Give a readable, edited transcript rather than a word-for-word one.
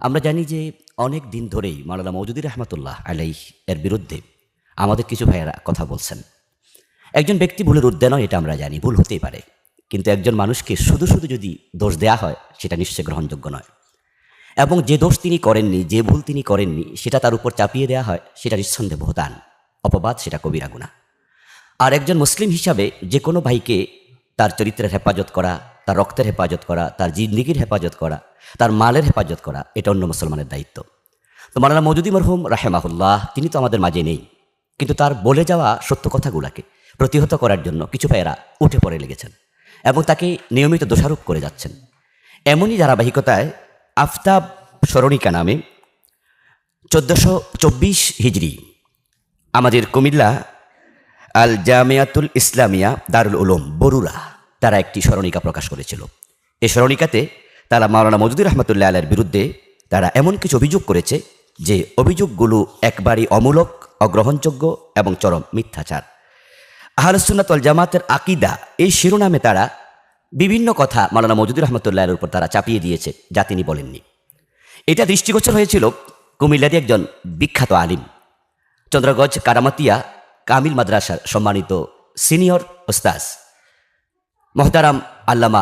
আমরা জানি যে অনেক দিন ধরেই মাওলানা মওদুদী রহমতুল্লাহ আলাইহ এর বিরুদ্ধে আমাদের কিছু ভাইয়েরা কথা বলছেন। একজন ব্যক্তি ভুলের ঊর্ধ্বে নয়, এটা আমরা জানি, ভুল হতেই পারে। কিন্তু একজন মানুষকে শুধু শুধু যদি দোষ দেয়া হয়, সেটা নিশ্চয়ই গ্রহণযোগ্য নয়। এবং যে দোষ তিনি করেননি, যে ভুল তিনি করেননি, সেটা তার উপর চাপিয়ে দেওয়া হয়, সেটা নিঃসন্দেহে বহতান, অপবাদ, সেটা কবিরা গুনাহ। আর একজন মুসলিম হিসাবে যে কোনো ভাইকে তার চরিত্রের হেফাজত করা, তার রক্তের হেফাজত করা, তার জিন্দিগির হেফাজত করা, তার মালের হেফাজত করা, এটা অন্য মুসলমানের দায়িত্ব। তো মাওলানা মওদুদী মরহুম রাহেমাহুল্লাহ তিনি তো আমাদের মাঝে নেই, কিন্তু তার বলে যাওয়া সত্য কথাগুলোকে প্রতিহত করার জন্য কিছু ভাইয়েরা উঠে পড়ে লেগেছেন এবং তাকে নিয়মিত দোষারোপ করে যাচ্ছেন। এমনই ধারাবাহিকতায় আফতাব স্মরণিকা নামে 1424 হিজরি আমাদের কুমিল্লা আল জামিয়াতুল ইসলামিয়া দারুল উলুম বরুড়া তারা একটি স্মরণিকা প্রকাশ করেছিল। এই স্মরণিকাতে তারা মাওলানা মওদুদী রহমতুল্লাহ আলাইহির বিরুদ্ধে তারা এমন কিছু অভিযোগ করেছে যে অভিযোগগুলো একবারই অমূলক, অগ্রহণযোগ্য এবং চরম মিথ্যাচার। আহলুস সুন্নাত ওয়াল জামাতের আকীদা এই শিরোনামে তারা বিভিন্ন কথা মাওলানা মওদুদী রহমতুল্লাহ আলাইহির উপর তারা চাপিয়ে দিয়েছে যা তিনি বলেননি। এটা দৃষ্টিগোচর হয়েছিল কুমিল্লারই একজন বিখ্যাত আলিম, চন্দ্রগঞ্জ কারামাতিয়া কামিল মাদ্রাসার সম্মানিত সিনিয়র ওস্তাজ মোহতারাম আল্লামা